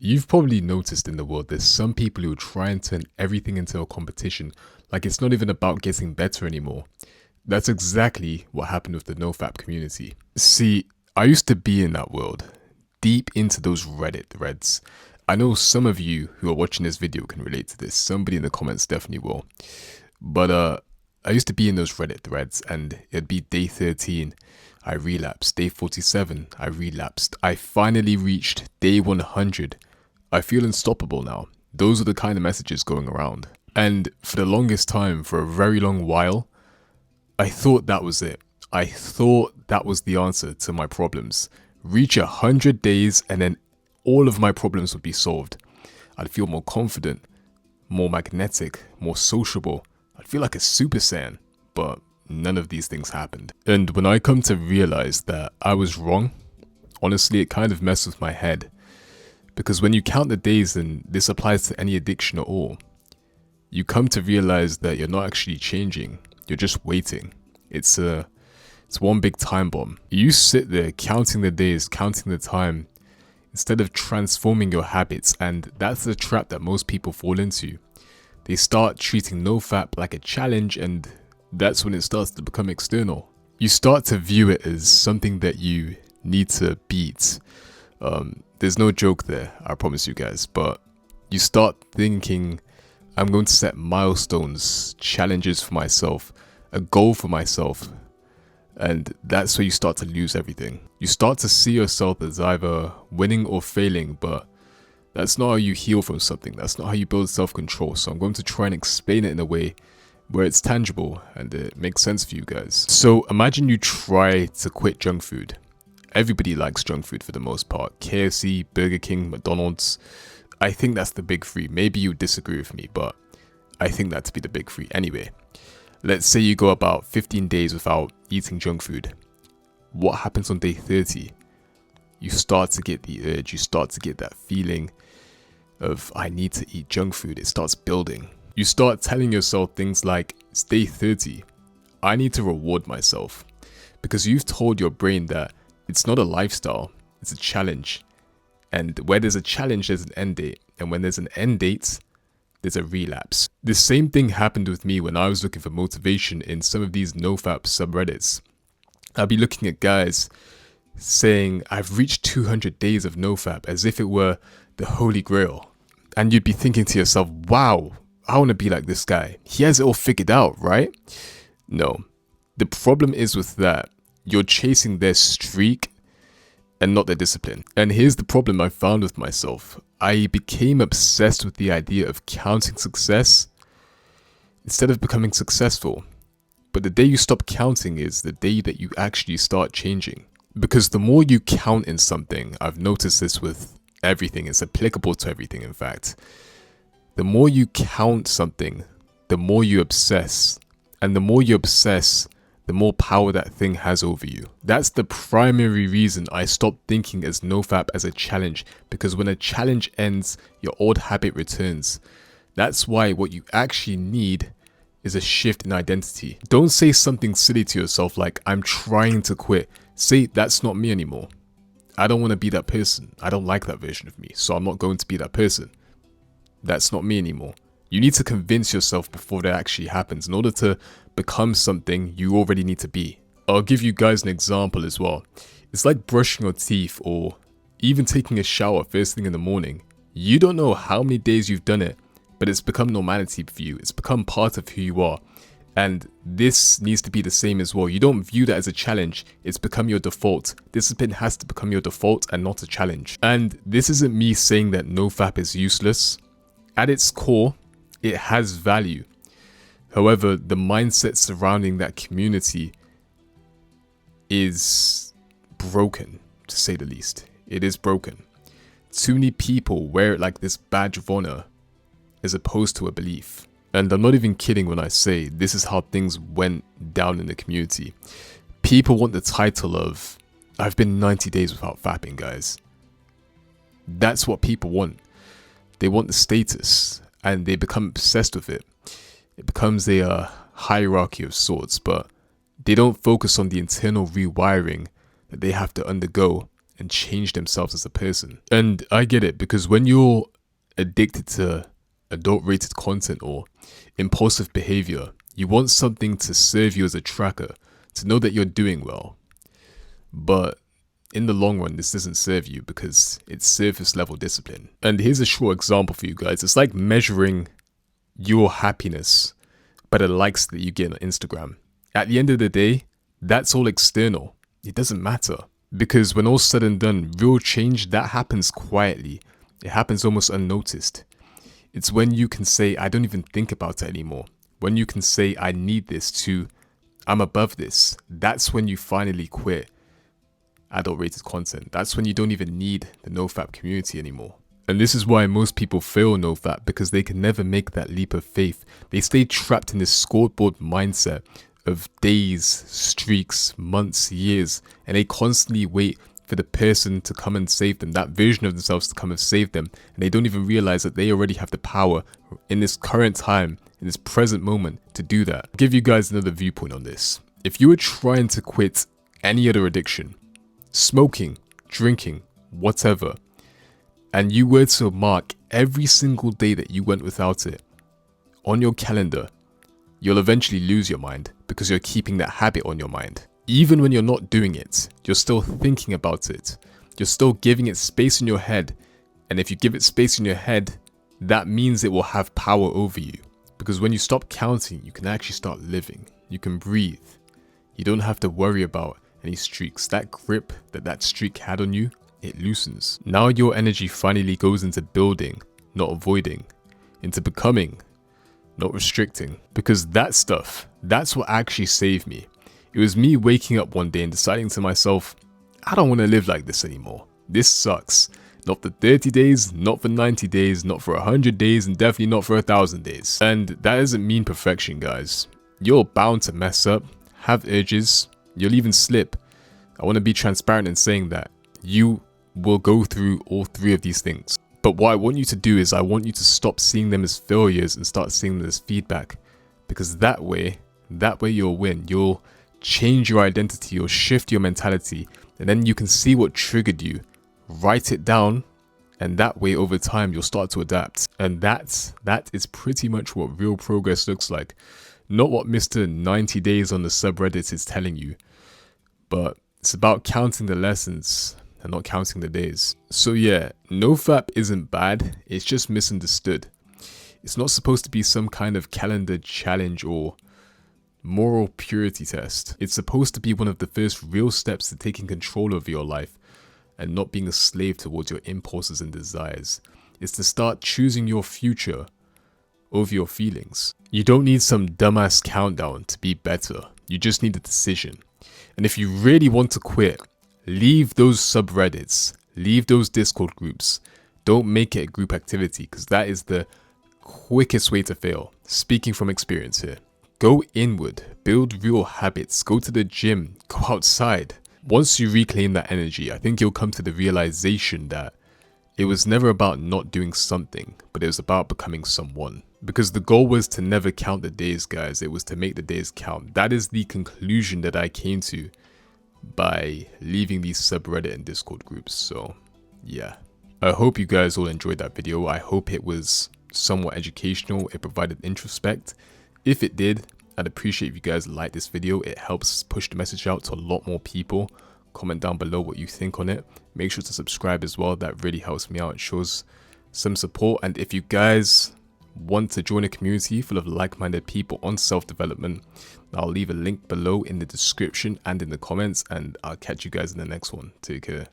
You've probably noticed in the world there's some people who try and turn everything into a competition, like it's not even about getting better anymore. That's exactly what happened with the NoFap community. See, I used to be in that world, deep into those Reddit threads. I know some of you who are watching this video can relate to this. Somebody in the comments definitely will. But I used to be in those Reddit threads and it'd be day 13. I relapsed. Day 47, I relapsed. I finally reached day 100. I feel unstoppable now. Those are the kind of messages going around. And for the longest time, for a very long while, I thought that was it. I thought that was the answer to my problems. Reach 100 days and then all of my problems would be solved. I'd feel more confident, more magnetic, more sociable. I'd feel like a Super Saiyan, but none of these things happened. And when I come to realize that I was wrong, honestly, it kind of messed with my head. Because when you count the days, and this applies to any addiction at all, you come to realize that you're not actually changing. You're just waiting. It's one big time bomb. You sit there counting the days, counting the time, instead of transforming your habits. And that's the trap that most people fall into. They start treating NoFap like a challenge, and that's when it starts to become external. You start to view it as something that you need to beat. There's no joke there, I promise you guys, but you start thinking, I'm going to set milestones, challenges for myself, a goal for myself, and that's where you start to lose everything. You start to see yourself as either winning or failing, but that's not how you heal from something. That's not how you build self-control. So I'm going to try and explain it in a way where it's tangible and it makes sense for you guys. So imagine you try to quit junk food. Everybody likes junk food for the most part. KFC, Burger King, McDonald's. I think that's the big three. Maybe you disagree with me, but I think that to be the big three. Anyway, let's say you go about 15 days without eating junk food. What happens on day 30? You start to get the urge. You start to get that feeling of, I need to eat junk food. It starts building. You start telling yourself things like, it's day 30. I need to reward myself. Because you've told your brain that it's not a lifestyle, it's a challenge. And where there's a challenge, there's an end date. And when there's an end date, there's a relapse. The same thing happened with me when I was looking for motivation in some of these NoFap subreddits. I'd be looking at guys saying, I've reached 200 days of NoFap, as if it were the holy grail. And you'd be thinking to yourself, wow, I want to be like this guy. He has it all figured out, right? No. The problem is with that, you're chasing their streak and not their discipline. And here's the problem I found with myself. I became obsessed with the idea of counting success instead of becoming successful. But the day you stop counting is the day that you actually start changing. Because the more you count in something, I've noticed this with everything, it's applicable to everything in fact. The more you count something, the more you obsess. And the more you obsess, the more power that thing has over you. That's the primary reason I stopped thinking as NoFap as a challenge, because when a challenge ends, your old habit returns. That's why what you actually need is a shift in identity. Don't say something silly to yourself like, I'm trying to quit. Say, that's not me anymore. I don't want to be that person. I don't like that version of me, so I'm not going to be that person. That's not me anymore. You need to convince yourself before that actually happens. In order to become something, you already need to be. I'll give you guys an example as well. It's like brushing your teeth or even taking a shower first thing in the morning. You don't know how many days you've done it, but it's become normality for you. It's become part of who you are. And this needs to be the same as well. You don't view that as a challenge. It's become your default. Discipline has to become your default and not a challenge. And this isn't me saying that NoFap is useless. At its core, it has value. However, the mindset surrounding that community is broken, to say the least. It is broken. Too many people wear it like this badge of honor as opposed to a belief. And I'm not even kidding when I say this is how things went down in the community. People want the title of, I've been 90 days without fapping, guys. That's what people want. They want the status and they become obsessed with it. It becomes a hierarchy of sorts, but they don't focus on the internal rewiring that they have to undergo and change themselves as a person. And I get it, because when you're addicted to adult-rated content or impulsive behavior, you want something to serve you as a tracker, to know that you're doing well. But in the long run, this doesn't serve you because it's surface level discipline. And here's a short example for you guys. It's like measuring your happiness by the likes that you get on Instagram. At the end of the day, that's all external. It doesn't matter. Because when all's said and done, real change, that happens quietly. It happens almost unnoticed. It's when you can say, I don't even think about it anymore. When you can say, I need this, to I'm above this. That's when you finally quit adult-rated content. That's when you don't even need the NoFap community anymore. And this is why most people fail NoFap, because they can never make that leap of faith. They stay trapped in this scoreboard mindset of days, streaks, months, years, and they constantly wait for the person to come and save them, that version of themselves to come and save them, and they don't even realize that they already have the power in this current time, in this present moment, to do that. I'll give you guys another viewpoint on this. If you were trying to quit any other addiction, smoking, drinking, whatever, and you were to mark every single day that you went without it on your calendar, you'll eventually lose your mind because you're keeping that habit on your mind. Even when you're not doing it, you're still thinking about it. You're still giving it space in your head. And if you give it space in your head, that means it will have power over you. Because when you stop counting, you can actually start living. You can breathe. You don't have to worry about any streaks. That grip that streak had on you, it loosens. Now your energy finally goes into building, not avoiding, into becoming, not restricting. Because that stuff, that's what actually saved me. It was me waking up one day and deciding to myself, I don't want to live like this anymore. This sucks. Not for 30 days, not for 90 days, not for 100 days, and definitely not for 1,000 days. And that doesn't mean perfection, guys. You're bound to mess up, have urges, you'll even slip. I want to be transparent in saying that you will go through all three of these things. But what I want you to do is I want you to stop seeing them as failures and start seeing them as feedback. Because that way you'll win. You'll change your identity, you'll shift your mentality, and then you can see what triggered you, write it down, and that way over time you'll start to adapt. And that is pretty much what real progress looks like. Not what Mr. 90 Days on the subreddit is telling you, but it's about counting the lessons and not counting the days. So yeah, NoFap isn't bad, it's just misunderstood. It's not supposed to be some kind of calendar challenge or moral purity test. It's supposed to be one of the first real steps to taking control of your life and not being a slave towards your impulses and desires. It's to start choosing your future over your feelings. You don't need some dumbass countdown to be better. You just need a decision. And if you really want to quit, leave those subreddits, leave those Discord groups. Don't make it a group activity, because that is the quickest way to fail. Speaking from experience here. Go inward, build real habits, go to the gym, go outside. Once you reclaim that energy, I think you'll come to the realization that it was never about not doing something, but it was about becoming someone. Because the goal was to never count the days, guys. It was to make the days count. That is the conclusion that I came to by leaving these subreddit and Discord groups. So yeah, I hope you guys all enjoyed that video. I hope it was somewhat educational. It provided introspect. If it did, I'd appreciate if you guys like this video. It helps push the message out to a lot more people. Comment down below what you think on it. Make sure to subscribe as well. That really helps me out. It shows some support. And if you guys want to join a community full of like-minded people on self-development, I'll leave a link below in the description and in the comments. And I'll catch you guys in the next one. Take care.